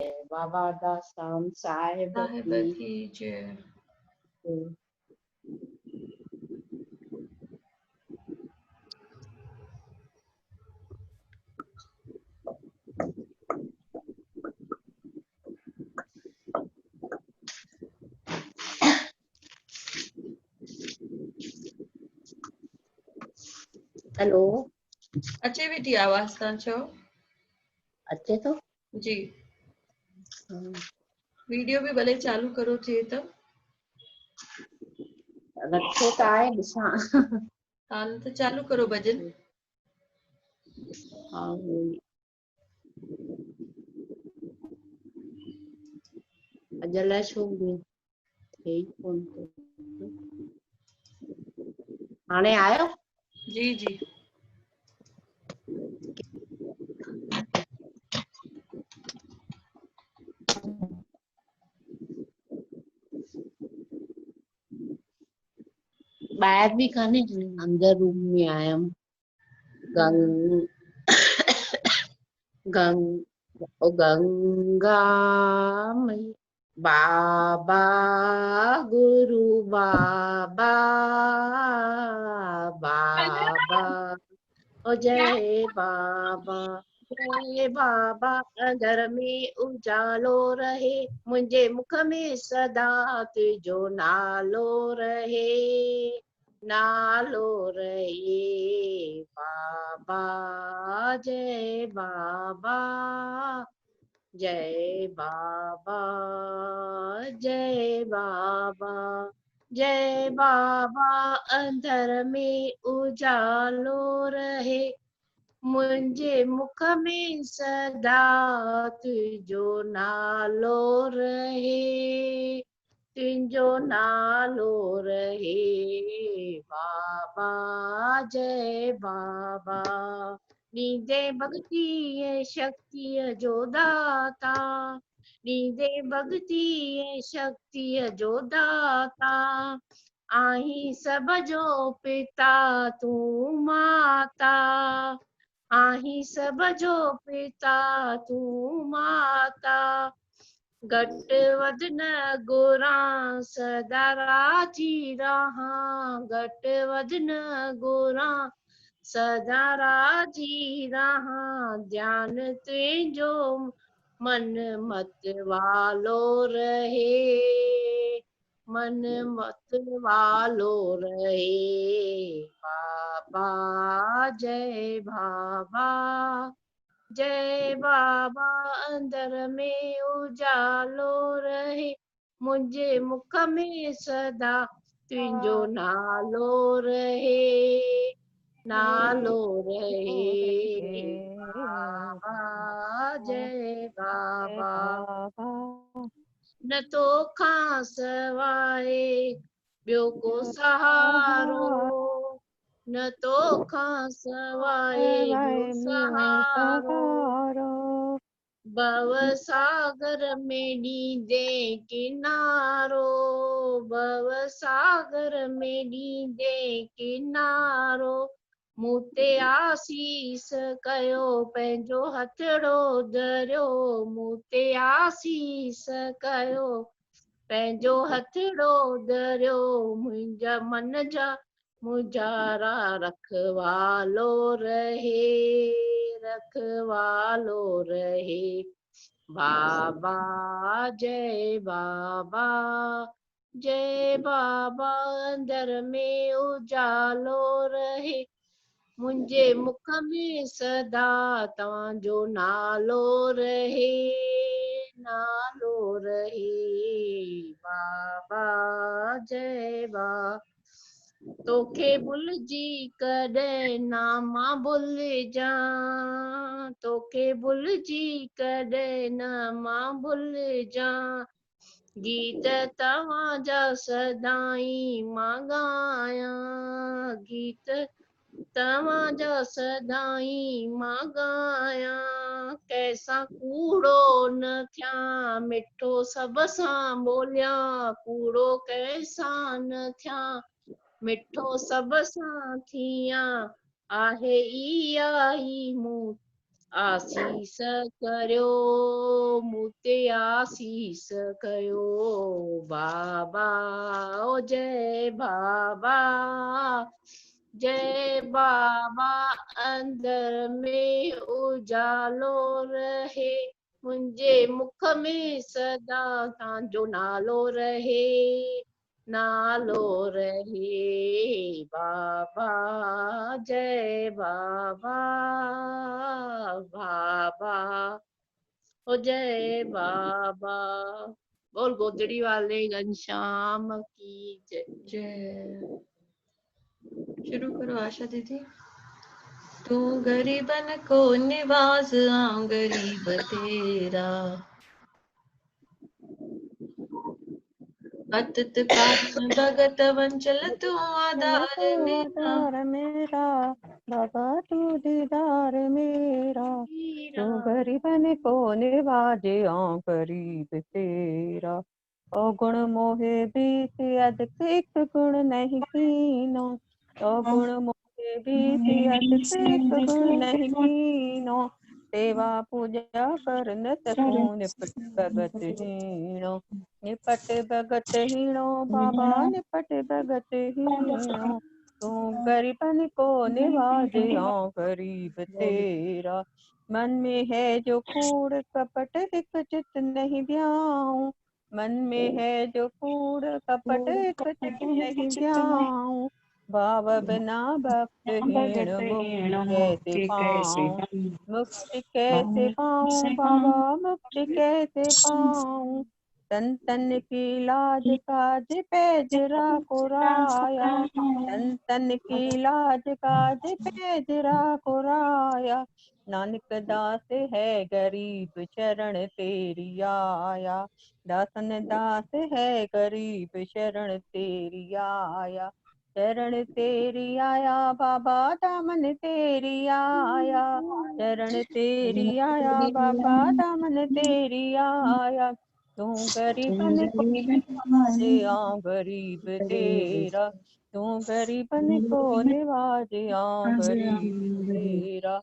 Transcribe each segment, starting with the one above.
बाबा दासाम साहिब साहिब की की जय। जय। हेलो, अचे बेटी आवाज तव्हां चओ। अचे तो? जी, वीडियो भी भले चालू करो थिए त। रखियो त आहे, ॾिसां। हा न त चालू करो भजन। हा उहोई। अॼु अलाए छो थिए ई कोन थो। हाणे आयो? जी जी। ॿाहिरि बि कान्हे, अंदर रूम में आयमि। गंग गंगा मई बाबा गुरु बाबा बाबा ओ जय बाबा जय बाबा। अंदर में उजालो रहे, मुंहिंजे मुख में सदा तुंहिंजो नालो रहे, नालो रहे बाबा। जय बाबा जय बाबा जय बाबा जय बाबा। अंदर में उजालो रहे, मुंहिंजे मुख में सदा तुंहिंजो नालो रहे, तुंहिंजो नालो रहे बाबा। जय बाबा। ॾींदे भक्ति ऐं शक्तिअ जो दाता, ॾींदे भक्ति ऐं शक्तिअ जो दाता, आहीं सभ जो पिता तूं माता, आहीं सभ जो पिता तूं माता। घट वध न घुरां सदा राजी रहां, घट वध न घुरां सदा राजी रहां। ध्यान तुंहिंजो मन मत वालो रहे, मन मत वालो रहे बाबा। जय बाबा जय बाबा। अंदर में उजालो रहे, मुंहिंजे मुख में सदा तुंहिंजो नालो रहे, नालो रहे बाबा। जय बाबा। न तोखां सवाइ ॿियो को सहारो, न तोखां सवाइ ॿियो सहारो। भव सागर में ॾींदे किनारो, भव सागर में ॾींदे किनारो। मूं ते आसीस कयो पंहिंजो हथड़ो धरियो, मूं ते आसीस कयो पंहिंजो हथड़ो धरियो। मुंहिंजा मन जा मुजारा रखवालो रहे, रखवालो रहे बाबा। जय बाबा जय बाबा। अंदर में उजालो रहे, मुंहिंजे मुख में सदा तव्हांजो नालो रहे, नालो रहे बाबा। जय बाबा। तोखे भुलिजी कॾहिं ना मां भुलिजां, तोखे भुलिजी कॾहिं न मां भुलिजां। गीत तव्हांजा सदाई मां ॻायां, गीत तव्हांजा सदाई मां ॻायां। कंहिंसां कूड़ो न थियां, मिठो सभ सां ॿोलियां, कूड़ो कंहिंसां न थियां, मिठो सभ सां थियां। आहे इहा ई मूं आसीस कर्यो मूते आसीस कयो बाबा ओ जय बाबा जय बाबा अंदर में उजालो रहे मुंहिंजे मुख में सदा तव्हांजो नालो रहे नालो रहे बाबा जय बाबा बाबा ओ जय बाबा बोल गोदड़ी वाले घनश्याम की जय। जय। शुरू करो आशा दीदी। तू गरीबन को निवाज आऊं गरीब तेरा अतत पावन भगत वंचल तू आधार मेरा आधार मेरा बाबा तू दीदार मेरा तू गरीबन को निवाजे गरीब तेरा अवगुण मोहे बीच अधिक एक गुण नहीं कीनो अवगुण मोहे बीच अधिक एक गुण नहीं कीनो सेवा पूजा कर न सकूं निपट भगत हीनो निपट भगत हीनो बाबा निपट भगत हीनो तू गरीबन को निवाजे गरीब तेरा मन में है जो कूड़ कपट हिक चित नहीं ब्याऊं मन में है जो कूड़ कपट हिक चित नहीं ब्याऊं भाव बिना भक्त हीण मुक्ति कैसे पाऊं मुक्ति कैसे पाऊं बाबा मुक्ति कैसे पाऊं तन तन की लाज काज पैजरा कुराया तन तन की लाज काज पैजरा कुराया नानक दास है गरीब शरण तेरी आया दासन दास है गरीब शरण तेरी आया शरण तेरी आया बाबा दामन तेरी आया शरण तेरी आया बाबा दामन तेरी आया तू गरीबन को निवाजे गरीब तेरा तू गरीबन को निवाजे गरीब तेरा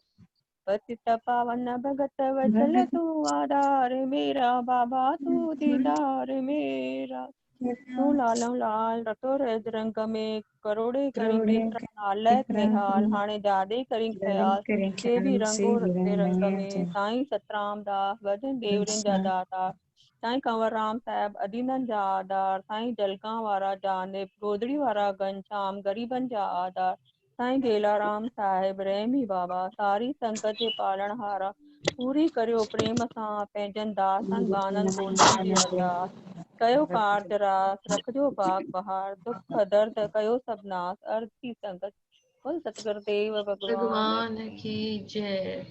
पतित पावन भगत वत्सल तू आधार मेरा बाबा तू दीदार मेरा तू लालम लाल रतो रज रंग में करोड़े करी केतरा लैक निहाल हाणे जादे करी ख्याल के भी रंगो रते रंग में साईं सतराम दास भजन देवरन जा दाता साईं कंवर राम साहिब अदीनन जा आधार साईं जलगांव वारा जानिब गोदड़ी वारा घनश्याम गरीबन जा आधार साईं गेलाराम साहिब रहमी बाबा सारी संगत जे पालण हारा पूरी करियो प्रेम सां पंहिंजनि दासनि बाननि गोदड़नि जी अरदास कयो कारज रास रखजो बाग बहार दुख दर्द कयो सब नास अर्थ की संगत बोल सतगुरु देव भगवान भगवान की जय।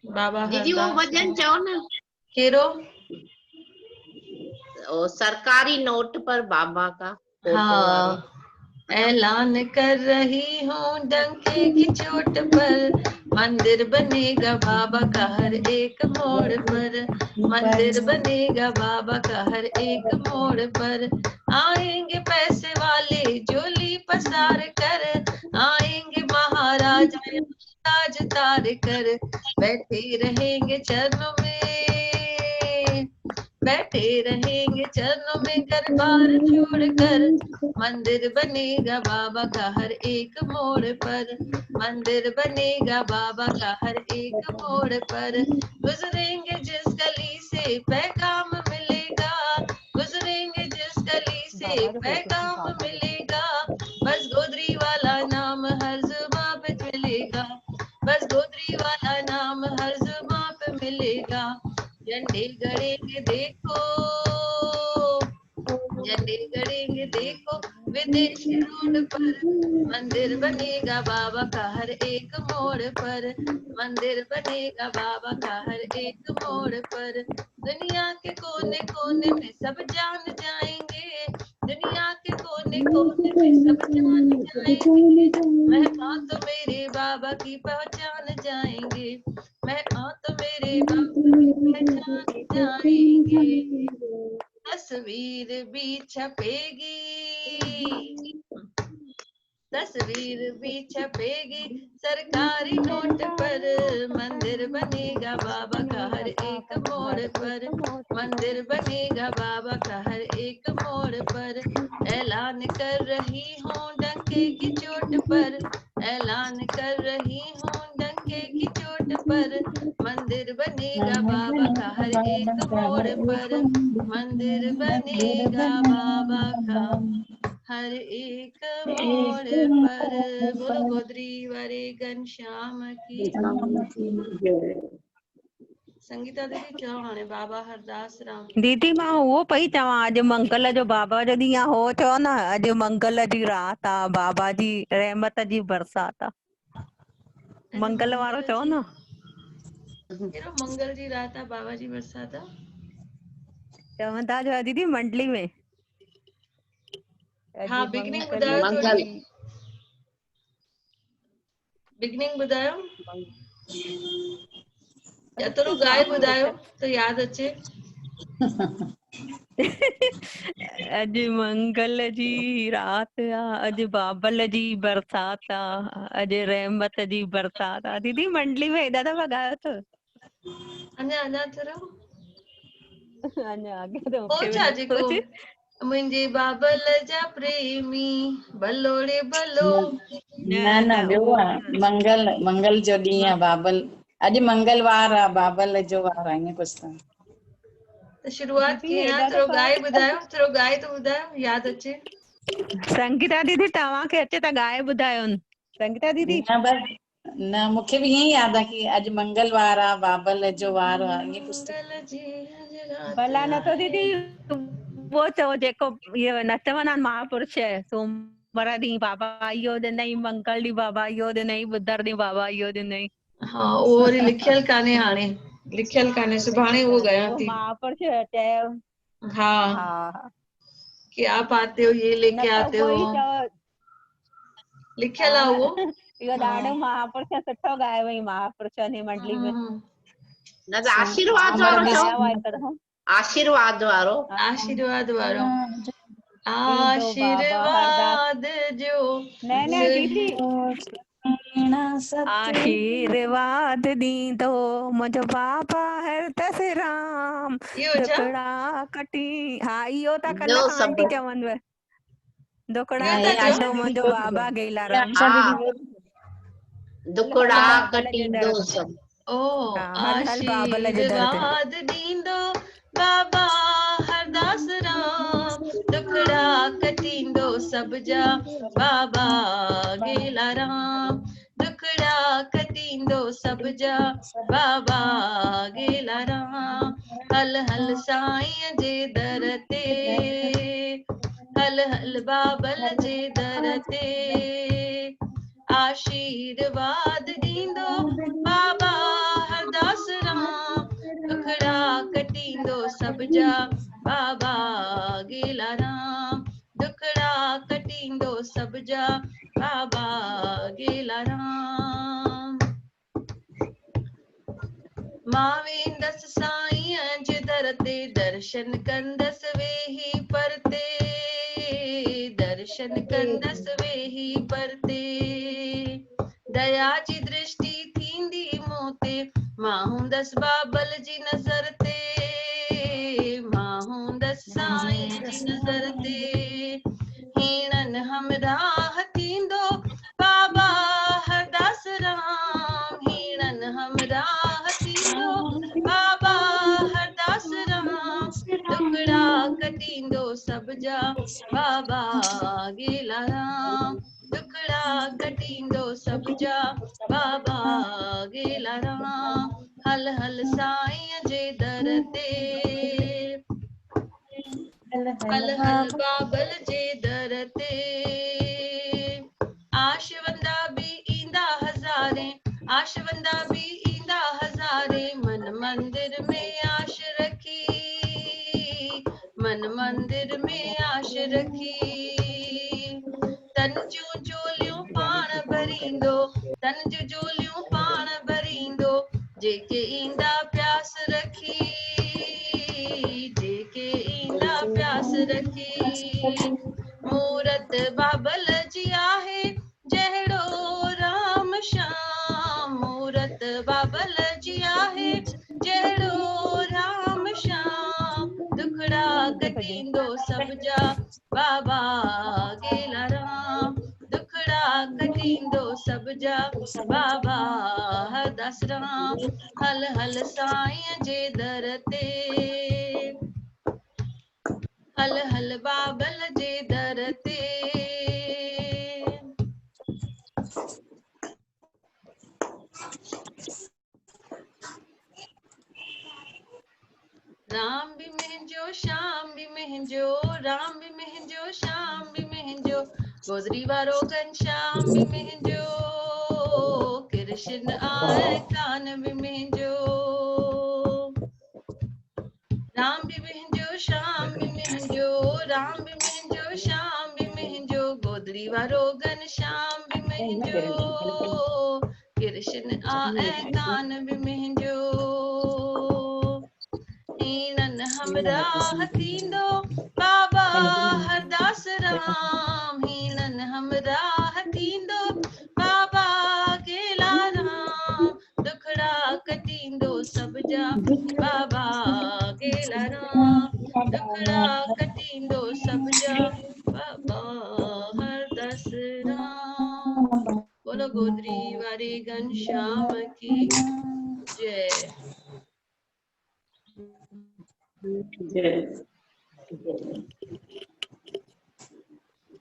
बाबा दीदी वो हरदास भजन चओ न केरो ओ सरकारी नोट पर बाबा का फोटो वारो हाँ ऐलान कर रही हूँ डंके की चोट पर मंदिर बनेगा बाबा का हर एक मोड़ पर मंदिर बनेगा बाबा का हर एक मोड़ पर आएंगे पैसे वाले जोली पसार कर आएंगे महाराज ताज तार कर बैठे रहेंगे चरणों में बैठे रहेंगे चरणों में घर बार छोड़कर मंदिर बनेगा बाबा का हर एक मोड़ पर मंदिर बनेगा बाबा का हर एक मोड़ पर गुजरेंगे जिस गली से पैगाम मिलेगा गुजरेंगे जिस गली से पैगाम मिलेगा बस गोदरी वाला नाम हर जुबां पे मिलेगा बस गोदरी वाला नाम हर जुबां पे मिलेगा झंडे गड़ेंगे देखो झंडे गड़ेंगे देखो विदेश रोड पर मंदिर बनेगा बाबा का हर एक मोड़ पर मंदिर बनेगा बाबा का हर एक मोड़ पर दुनिया के कोने कोने में सब जान जाएंगे दुनिया के कोने कोने में सब जान जाएंगे महिमा तो मेरे बाबा की पहचान जाएंगे महिमा तो मेरे बाबा की पहचान जाएंगे तस्वीर भी छपेगी तस्वीर भी छपेगी सरकारी नोट पर, मंदिर बनेगा बाबा का हर एक मोड़ पर, मंदिर बनेगा बाबा का हर एक मोड़ पर। ऐलान कर रही हूँ डंके की चोट पर, ऐलान कर रही हूँ डंके की चोट पर, मंदिर बनेगा बाबा का हर एक मोड़ पर, मंदिर बनेगा बाबा का हर एक मोड़ पर। बोलो गोदरी वारे घनश्याम की। संगीता दीदी चओ हाणे बाबा हरदास राम। दीदी मां उहो पई चवां, अॼु मंगल जो बाबा जो ॾींहुं आहे, हो चओ न अॼु मंगल जी रात आहे, बाबा जी रहमत जी बरसात आहे, अॼु मंगल वारो चओ जी न। कहिड़ो मंगल जी रात आहे बाबा जी बरसात आहे? चवंदा जो आहे दीदी मंडली में हाँ अॼु बिगनिंग मंगल ॿुधायो थोड़ी, मंगल जी बिगनिंग ॿुधायो या अॼु थोरो त ॻाए ॿुधायो महापुरुष त यादि अचे। अॼु मंगल जी रात आहे, अॼु बाबल जी बरसात आहे, अॼु रहमत जी बरसात आहे। दीदी मंडली में हेॾा दफ़ा ॻायो अथव? अञा अञा थोरो अञा अॻे त हो मूंखे बि छा नथो जेको अचे। मुंहिंजे बाबल जा प्रेमी भलोड़े भलो। न न ॿियो आहे, मंगल जो ॾींहुं आहे बाबल, अॼु मंगलवार आहे, बाबल जो वार आहे, ईअं कुझु त। त शुरूआत दीदी कीअं आहे? हेॾा थोरो दफ़ा ॻाए ॿुधायो, थोरो ॻाए त ॿुधायो यादि अचे। संगीता दीदी तव्हांखे अचे त ॻाए ॿुधायो। संगीता दीदी न बस न, मूंखे बि ईअं ई यादि आहे कि अॼु मंगलवार आहे, बाबल जो वार आहे, ईअं कुझु त। मंगल जी रात भला न तो दीदी आहे। वो चओ जेको इहो न चवंदा आहिनि महापुरुष सोमवार ॾींहुं बाबा इहो ॾिनई, मंगल ॾींहुं बाबा इहो ॾिनई, ॿुधर ॾींहुं बाबा इहो ॾिनई। हाँ उहो वरी लिखियल कान्हे, हाणे लिखियल कान्हे, सुभाणे उहो ॻायां थी। महापुरुष चयो हाँ हा कि आप आते हो ये न लेके त आते उहो हो, ई चओ लिखियल आहे उहो। इहो ॾाढो महापुरुष सुठो ॻायो हुई महापुरुष जी मंडली में। न त आशीर्वाद अमर वारो चओ, ॻायो आहे हिकु दफ़ो। आशीर्वाद वारो। आशीर्वाद वारो, ॾींदो बाबा हरदास। आशीर्वाद जो न न दीदी आशीर्वाद ॾींदो मुंहिंजो बाबा हरदस राम, इहो छा? दुखड़ा कटी। हा इहो त ॿियो कल्ह खां आंटी सभु चवंदव, दुखड़ा इहो न, था हे चओ? कटींदो मुंहिंजो बाबा गेलाराम। हा, हल हल दुखड़ा बाबल जे कटींदो दर ते। सभु। ओ हा हल हल बाबल जे दर ते। आशीर्वाद ॾींदो बाबा हरदास राम, दुखड़ा कटींदो सब जा बाबा गेलाराम, दुखड़ा कटींदो सब जा बाबा गेलाराम। हल हल साईं जे दर ते, हल हल बाबल जे दर ते, आशीर्वाद ॾींदो बाबा हरदास राम, दुखड़ा कटींदो सब जा बाबा गेलाराम, दुखड़ा कटींदो सब जा बाबा गेलाराम। मां वेंदसि साईं जे दर ते, दर्शन कंदसि वेही परते, दर्शन कंदसि वेही परते, दया जी दृष्टि थींदी मूं ते, मां हूंदसि बाबल जी नज़र ते, मां हूंदसि साईं जी नज़र ते, हीणनि हमराह थींदो बाबा हरदास राम, हीणनि हमराह थींदो बाबा हरदास राम, दुखड़ा कटींदो सब जा बाबा गेलाराम, दुखड़ा कटींदो सब जा बाबा गेलाराम। हल हल साईं जे दर ते, हल हल बाबल जे दर ते, आशवंदा बि ईंदा हज़ारे, आशवंदा बि ईंदा हज़ारे, मन मंदिर में आश रखी, मन मंदिर में आश रखी, तन जूं चोलियूं पाण भरींदो, तन जूं चोलियूं पाण भरींदो, जेके ईंदा प्यास रखी, जेके ईंदा प्यास रखी, मूरत बाबल जी आहे, कटींदो सब जा बाबा गेला राम दुखड़ा कटींदो सब जा बाबा हरदास राम हल हल साईं जे दर ते हल हल बाबल जे दर ते राम भी मुंहिंजो श्याम भी मुंहिंजो राम भी मुंहिंजो श्याम भी मुंहिंजो गोदरी वारो घनश्याम भी मुंहिंजो कृष्ण आहे कान भी मुंहिंजो राम भी मुंहिंजो श्याम भी मुंहिंजो राम भी मुंहिंजो श्याम भी मुंहिंजो गोदरी वारो घनश्याम भी मुंहिंजो कृष्ण आहे कान भी मुंहिंजो हीनन हमरा हथींदो बाबा हरदास राम हीनन हमरा हथींदो बाबा गेला राम दुखड़ा कटींदो सब जा बाबा गेला राम दुखड़ा कटींदो सब जा बाबा हरदास राम बोलो गोदरी वारे घनश्याम की जय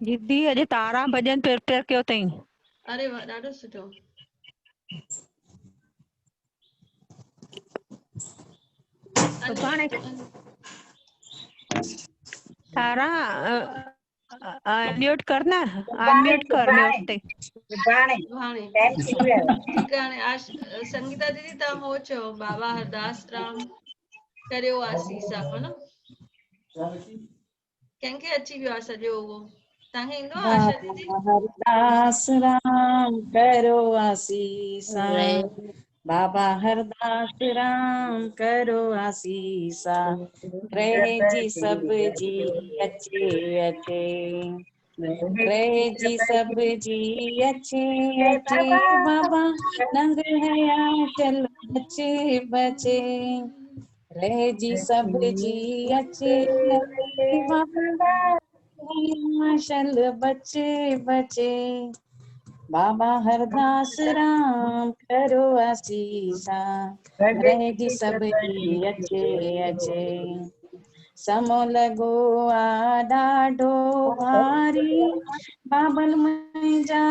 दीदी अॼु तारा भॼन प्रिपेयर कयो अथई। अरे वाह ॾाढो सुठो सुभाणे तारा म्यूट कर न अनम्यूट कर म्यूट ते हाणे ठीकु आहे हाणे संगीता दीदी तव्हां हो चओ बाबा हरदास राम करियो आसीस आहे हो न कंहिंखे अची वियो आहे सॼो उहो तव्हांखे ईंदो आहे आशा दीदी हरदास राम करो आसीसा बाबा हरदास राम करो आसीसा रहे जी सब जी अचे अचे रहे जी सब जी अचे अचे बाबा नंग हया चल बचे बचे रहे जी सब जी अचे अचे बाबा शल बचे बचे बाबा हरदास राम करो आसीसा रहे जी सब जी अचे अचे समो लगो आ ॾाढो भारी बाबल मुंहिंजा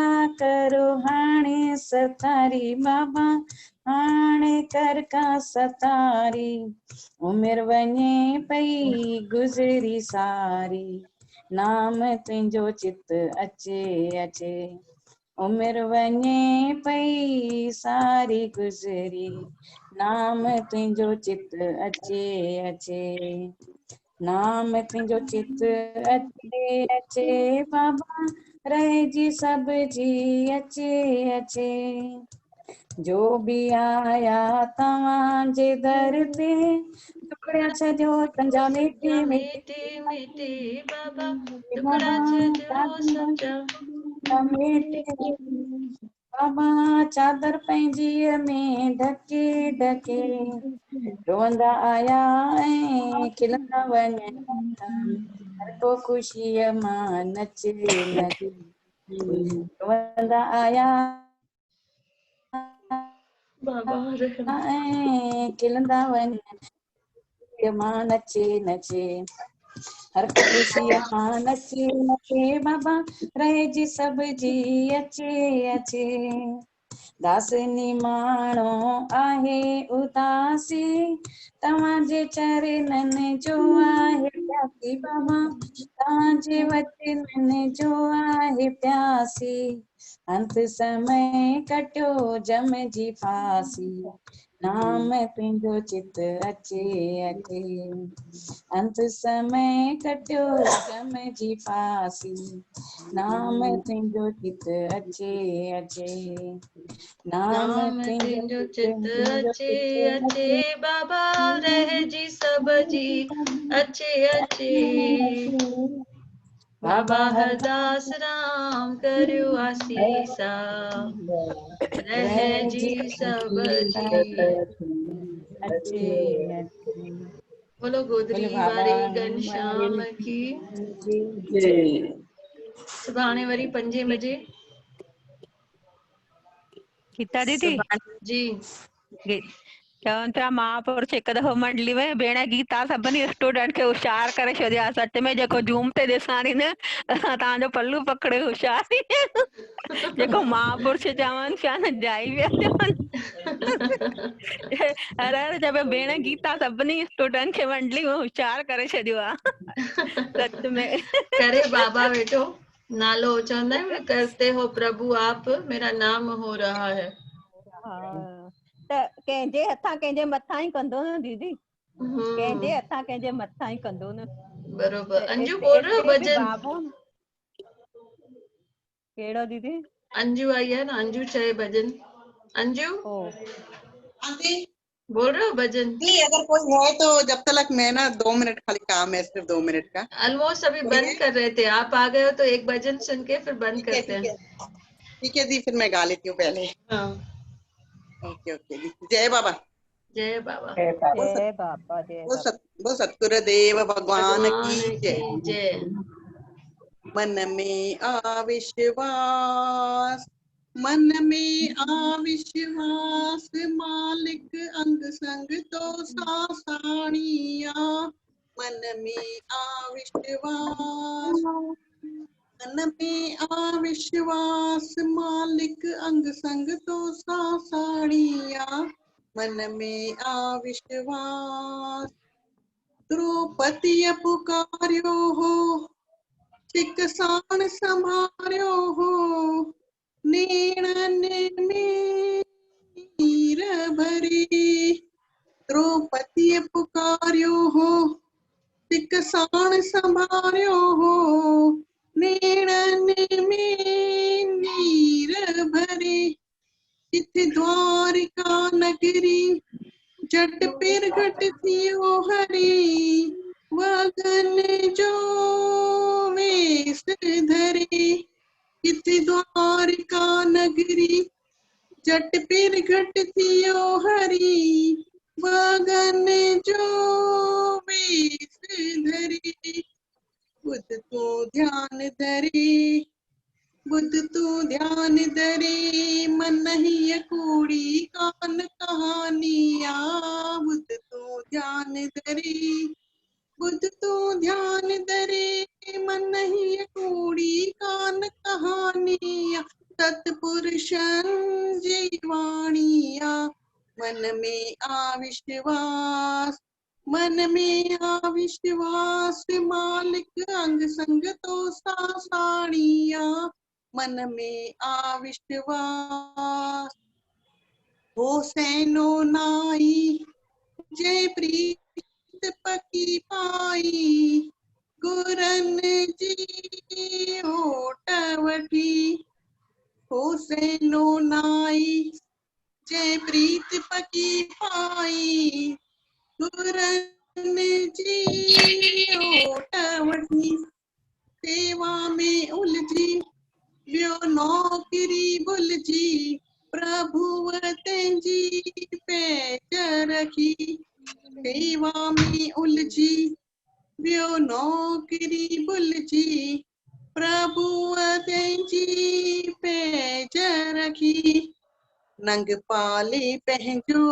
करो हाणे सतारी बाबा हाणे कर का सतारी उमिरि वञे पई गुज़री सारी नाम तुंहिंजो चित अचे अचे उमिरि वञे पई सारी गुज़री नाम तुंहिंजो चित अचे अचे नाम तुंहिंजो चित अचे अचे बाबा रहे जी सब जी अचे अचे जो बि आया तव्हांजे दर ते टुकड़ा छॾियो तंजा मेटे मेटे मेटे बाबा टुकड़ा छॾियो सचा बाबा चादर पंहिंजीअ में ढके ढके रोंदा आया ऐं खिलंदा वञनि हर को ख़ुशीअ मां नचे नचे रोंदा आया बाबा ऐं खिलंदा वञनि मां नचे नचे हर को ख़ुशीअ मां नचे नचे बाबा रहे जी सब जी अचे अचे दासनी माण्हू आहे उदासी तव्हांजे चरणनि जो आहे प्यासी बाबा तव्हांजे वचननि जो आहे प्यासी अंत समय कटियो जम जी फासी नाम तुंहिंजो चित अचे अचे अंत समय कटियो जम जी फासी नाम तुंहिंजो चित अचे अचे नाम नाम तुंहिंजो चित अचे अचे बाबा रहे जी सब जी अचे अचे बाबा हरदास राम करियो आसीसा रहे जी सब जी अचे अचे बोलो गोदरी बोले बाबा वारे घनश्याम की। जय। सुभाणे वरी 5 बजे। गीता दीदी जी चवनि पिया महापुरुष हिकु दफ़ो मंडली में भेण गीता सभिनी स्टूडेंट खे होशियार करे छॾियो आहे। सच में जेको जूम ते ॾिसां थी न तव्हांजो पल्लू पकड़े होशियारी जेको महापुरुष चवनि पिया न जाई विया चवनि अरे जब भेण गीता सभिनी स्टूडेंट खे मंडली में होशियार करे छॾियो आहे सच में। करे बाबा वेठो नालो चवंदा आहियूं न, करते हो प्रभु आप मेरा नाम हो रहा है। हा त कंहिंजे हथां कंहिंजे मथां ई कंदो न दीदी, कंहिंजे हथां कंहिंजे मथां ई कंदो न। बरोबर। त अंजू बोल रहे हो इते बि भजन? बाबू कहिड़ो दीदी? अंजू आई है ना, अंजू चए भजन। अंजू ओ आंटी बोल रहे हो भजन? जी, अगर कोई है तो जब तक मैं ना 2 मिनट खाली काम है, सिर्फ 2 मिनट का। ऑलमोस्ट अभी कोई बंद है? कर रहे थे, आप आ गए हो तो एक भजन सुन के फिर बंद ठीक है करते ठीक हैं। है ठीक है दी, फिर मैं गा लेती हूँ पहले। हाँ ओके ओके दी। जय बाबा। जय बाबा। जय बाबा। जय बाबा जय बाबा। वो सतगुरुदेव भगवान भगवान की की जय। जय। मन में आविश्वास, मन में आविश्वास, मालिक अंग संग तो सासाणिया। मन में आविश्वास, मन में आविश्वास, मालिक अंग संग तो सासाणिया। मन में आविश्वास, द्रौपदी पुकार्यो हो, चिकसाण संभार्यो हो, नेणन में नीर भरी। द्रौपदी पुकार्यो हो, चिकसाण संभार्यो हो, नेणन में नीर भरी। इथ द्वारिका नगरी जट पिरगट थियो हरी, वगन जो वेश धरे। इथ द्वारिका नगरी जट पिरगट थियो हरी, वगन जो वेश धरे। बुद्ध तो ध्यान धरे, बुद्ध तो ध्यान धरे, मन ही कूड़ी कान कहानिया। बुद्ध तो ध्यान धरे, बुद्ध तो ध्यान धरे, मन ही कूड़ी कान कहानिया। सतपुरुषन जीवाणिया। मन में आविश्वास, मन में आविश्वास, मालिक अंग संग तो सासाणिया। मन में आविश्वास, हो सैनो नाई, जय प्रीत पकी पाई। गुरन जी होट वठी, हो सैनो नाई, जय प्रीत पकी पाई। गुरन जी होट वठी, सेवा में उलझी व्यो नौकरी भुलजी। प्रभु तेंजी पैज रखी, सेवा में उलझी व्यो नौकरी भुलजी। प्रभु तेंजी पैज रखी, नंग पाले पहंजो,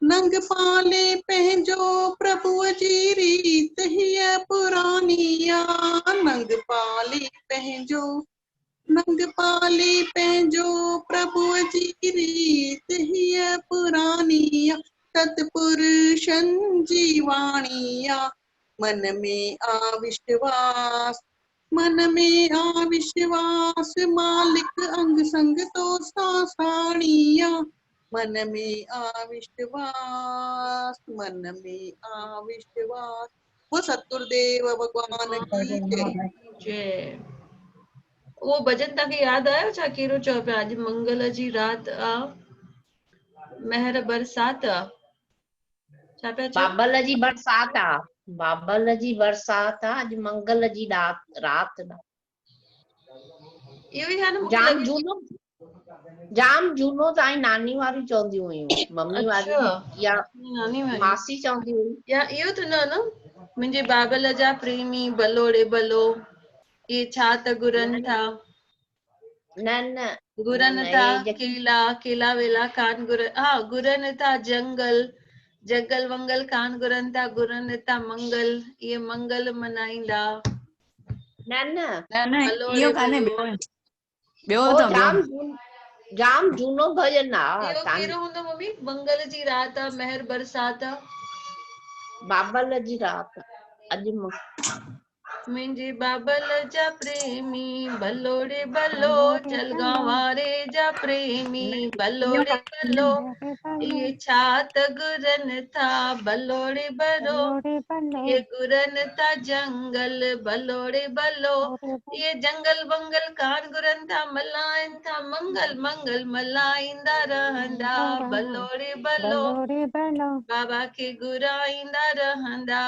नंग पाले पहंजो, प्रभु जी रीत ही पुरानिया। नंग पाले पहंजो, नंग पाले पहंजो, प्रभु जी रीत ही पुरानिया। सतपुरुषन जीवाणिया। मन में आविश्वास, मन में आविश्वास, मालिक अंग संग तो सासाणिया। मन में आविश्वास, मन में आविश्वास। वो सतगुरुदेव भगवान की जय। जय। वो भजन तव्हांखे यादि आयो छा? कहिड़ो चओ पिया? अॼु मंगल जी राति आ, महर बरसात आ, छा पिया चओ? बाबल जी बरसात आ, बाबल जी बरसात आ, अॼु मंगल जी रात आ। इहो ई आहे न, मूंखे जाम लॻे झूनो जाम झूनो ताईं नानी वारी चवंदियूं हुयूं, मम्मी वारी अच्छा या नानी वारी मासी चवंदी हुई। या इहो त न मुंहिंजे बाबल जा प्रेमी बलोड़े बलो, ये छा त गुरनि था, न न गुरनि था केला केला वेला कान गुर, हा गुरनि था जंगल जंगल वंगल कान गुरनि था, गुरनि था मंगल, ये मंगल मनाईंदा। न न न बलोड़े इहो कान्हे, बलो ॿियो हो अथव ॿियो। जाम झूनो भजन आहे। इहो कहिड़ो हूंदो मम्मी? मंगल जी रात आ, महर बरसात आ, बाबल जी रात अॼु मुंहिंजे बाबल जा प्रेमी बलोड़े बलो, जलगांव वारे जा प्रेमी बलोड़े बलो, ये छा त गुरनि था बलोड़े बलो, ये गुरनि था जंगल बलोड़े बलो, ये जंगल बंगल कान गुरनि था मल्हाइनि था मंगल मंगल मल्हाईंदा रहंदा बलोड़े बलो, बाबा खे घुराईंदा रहंदा।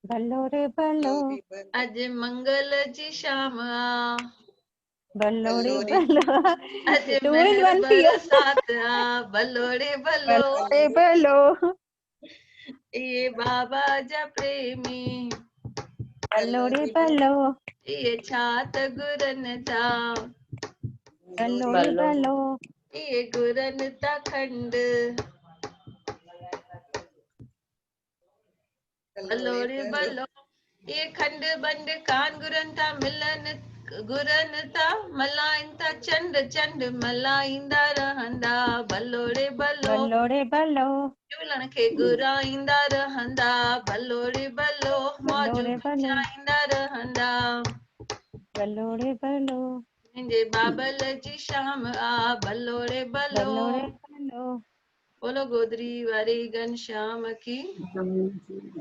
बलोरे बलो अॼु मंगल जी शाम आ, बलोरे बलो अॼु टू इन महर वन थी वियो। बरसात आ, बलोड़े बलो, बलोरे बलो ये बाबा जा प्रेमी बलोरे बलो ये छा त गुरनि था, बलोरे बलो ये गुरनि था खंड बलोड़े बलो, ये खंड बंड कान गुरनि था मिलनि, गुरनि था मल्हाइनि था चंड चंड मल्हाईंदा रहंदा बलोड़े बलो, बलोरे बलो झूलण खे घुराईंदा रहंदा बलोड़े बलो, मौजू बलोरे बलो मचाईंदा रहंदा। बलोरे बलो मुंहिंजे बाबल जी शाम आ बलोड़े बलो, बलोरे बलो बोलो गोदरी वारे घनश्याम की।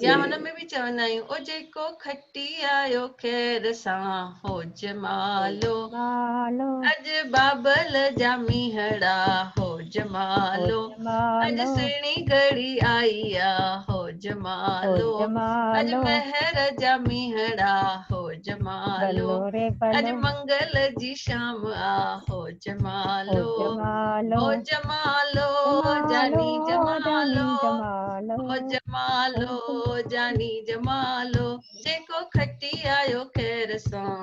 या हुन में बि चवंदा आहियूं, ओ जेको खटी आयो खैर सां हो जमालो, मालो अॼु बाबल जा मीहड़ा हो जमालो, अॼु जमालो सुहिणी घड़ी आई आ हो जमालो, अॼु जमालो महर जा मीहड़ा हो जमालो, बलोरे अॼु बलो मंगल जी शाम आ हो जमालो, जमालो हो जमालो जमालो जानी जानी जमालो, जमालो हो जमालो जानी जमालो, जेको खटी आयो खैर सां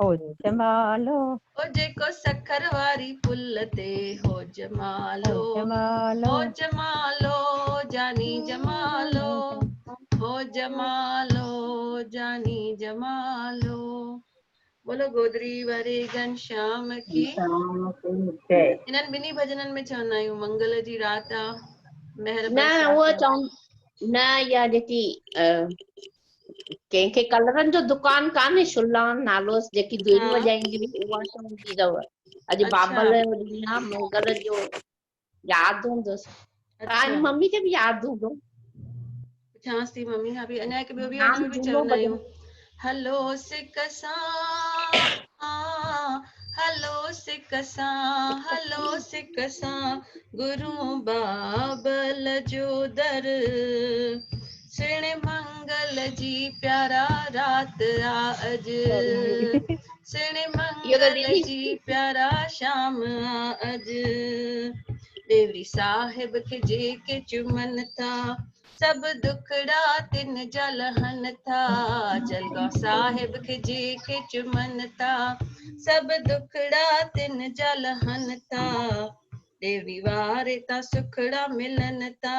हो जमालो ओ जेको सखर वारी पुल ते हो जमालो, जमालो हो जमालो जानी जमालो, हो जमालो जानी जमालो। बोलो गोदरी वारे घनश्याम की। इन्हनि ॿिन्ही भजननि में चवंदा आहियूं मंगल जी रात आ, महर न उहो बरसात न इहा जेकी कंहिंखे कलरनि जो दुकान कान्हे, शुलान नालो जेकी धुन हा वॼाईंदी हुई, उहा चवंदी अथव अॼु अच्छा बाबल जो ॾींहुं आहे, मंगल जो यादि हूंदुसि, तव्हांजी अच्छा मम्मी खे बि यादि हूंदो। पुछांसि थी मम्मी खां बि। अञा हिकु ॿियो बि हुन जाम में बि झूनो चवंदा भॼन। आहियूं, हलो सिक सां हलो सिक सां, हलो सिक सां गुरू बाबल जो दर, सुहिणे मंगल जी प्यारा रात आ अॼु, सुहिणे इहो त मंगल दीदी जी प्यारा शाम आ अॼु, देवरी साहिब खे जेके चुमन था सभु दुखड़ा तिन जा लहनि था, जलगांव साहिब खे जेके चुमन था सभु दुखड़ा तिन जा लहनि था, देवी वारे तां सुखड़ा मिलन था,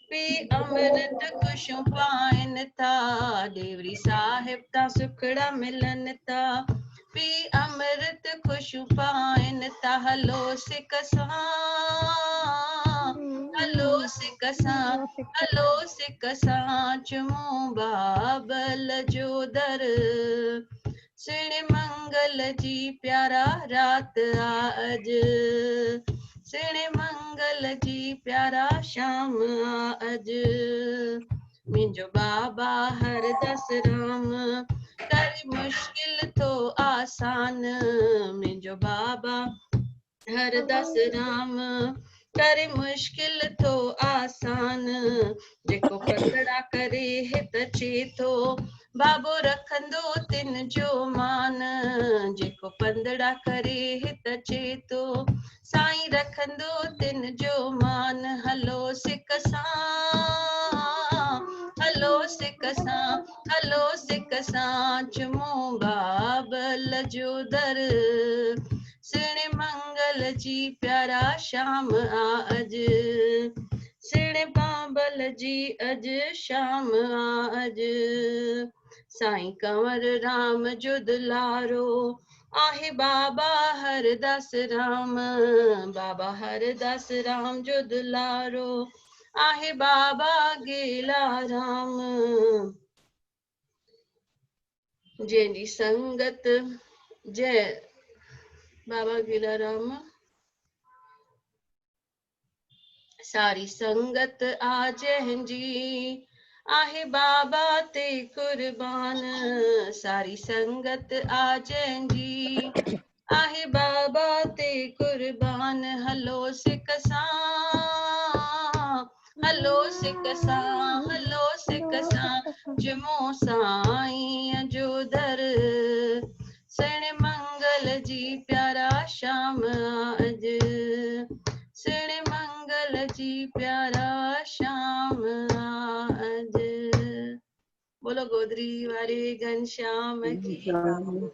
पी अमृत खुशियूं पाइनि था, देवरी साहिब तां सुखड़ा मिलन था, पी अमृत खुशियूं पाइनि था, हलो सिक सां हलो सिक सां, हलो सिक सां चुमूं बाबल जो दर, सुहिणे मंगल जी प्यारा रात आ अॼु, सुहिणे मंगल जी प्यारा शाम आ अॼु, मुंहिंजो बाबा हरदस राम करे मुश्किल थो आसान, मुंहिंजो बाबा हरदस राम करे मुश्किल थो आसान, जेको पकड़ा करे हित चे थो बाबो रखंदो तिन जो मान, जेको पंदड़ा करे हित चेतो, साईं रखंदो तिन जो मान। हलो सिक सां, हलो सिक सां, हलो सिक सां, चुमो बाबल जो दर, सिण मंगल जी प्यारा शाम आ अज, सिण बाबल जी अज शाम आ अज। साईं कंवर राम जो दुलारो, आहे बाबा हरदास राम, बाबा हरदास राम जो दुलारो, आहे बाबा गेला राम। जंहिंजी संगत जय बाबा गेला राम, सारी संगत आ जंहिंजी, आहे बाबा ते कुर्बान, सारी संगत आ जंहिंजी, आहे बाबा ते कुर्बान। हलो सिक सां, हलो सिक सां, हलो सिक सां, चुमो साईं जो दर, सिण मंगल जी प्यारा शाम अज, सिण मंगल जी प्यारा शाम अज। बोलो गोदरी वारे घनश्याम की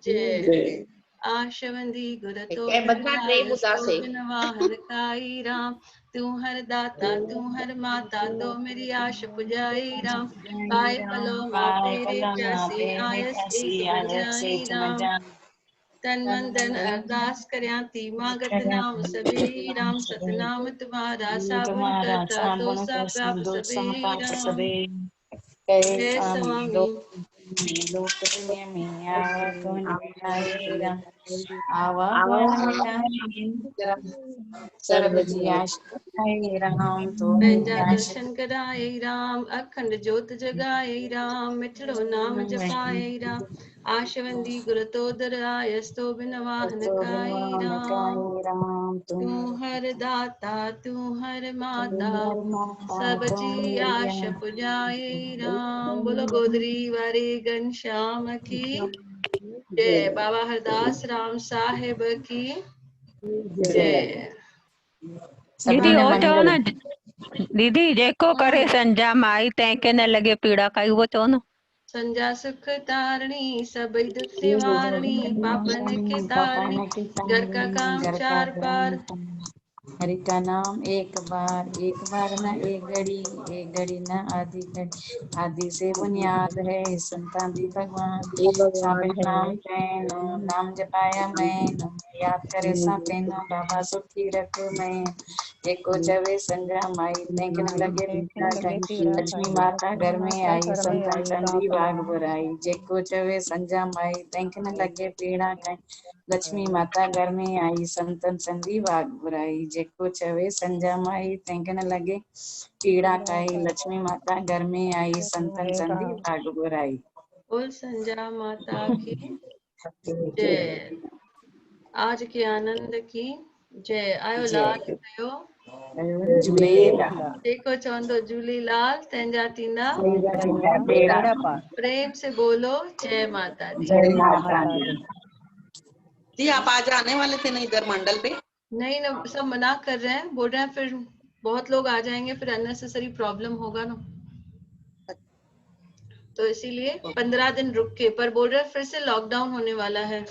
जय। आशवंदी गुर तो ॿुधासे वाहन काई राम, तू हर दाता तू हर माता, दो मेरी आश पुजाई राम। पाए पलो माँ तेरे प्यासी, आयस एक बजाई राम। तन मन धन अरदास करया ती, मागत नाम सबेरी राम। सतनाम तुम्हारा साबुन करता, तो सा प्राप सबेरी राम। जय स्वामी। आवागमन मिटाई सर्व जी आशा राम तो पंहिंजा दर्शन कराए राम, अखंड जोत जगाए राम। मिठड़ो नाम जपाए राम, आशवंदी गुर तो दरायस, तो बिन वाहन काई राम। तू हर दाता तू हर माता, सब जी आश पुजाए राम। बोलो गोदरी वारे घनश्याम की जय। बाबा हरदास राम साहिब की जय। दीदी सभिनि ओ चओ मंगल न दीदी, जेको करे संजा माई तंहिंखे न लॻे पीड़ा काई, उहो चओ न। संजा सुख तारणी सबई दुख निवारणी, पापन के तारणी, घर का काम चार पार। हरि का नाम एक बार न एक घड़ी न आधी घड़ी, आदि से बुनियाद है संतान दी भगवान। ये भगवान साबिर है नाम चैनो नाम जपाया मैनो, याद करे सा तेनो बाबा सुखी रख मैं। जेको चवे संजा माई तंहिंखे न लगे तंहिंखे पीड़ा न लॻे काई, पीड़ा लक्ष्मी काई, माता घर लक्ष्मी में माता आई घर में संतन आई, चंदी बाप बाग रे। बुराई। जेको चवे संजा माई तंहिंखे न लगे पीड़ा काई, लक्ष्मी माता घर में आई संतन चंदी बाग बुराई। जेको चवे संजा माई तंहिंखे न लगे पीड़ा काई, लक्ष्मी माता घर में आई संतन चंदी बाग बुराई। बोल संजा माता की जय। आज के आनंद की जय। आयो लाल जय कयो, झूलेलाल। जेको चवंदो झूलेलाल तंहिंजा थींदा बेड़ा बेड़ा पार। प्रेम से बोलो जय माता दी। जय माता दी। जी आप आज आने वाले थे ना इधर मंडल पे? नहीं ना, सब मना कर रहे हैं, बोल रहे हैं फिर बहुत लोग आ जाएंगे, फिर अननेसेसरी प्रॉब्लम होगा ना, तो इसीलिए 15 दिन रुक के, पर बोल रहे हैं फिर से लॉकडाउन होने वाला है।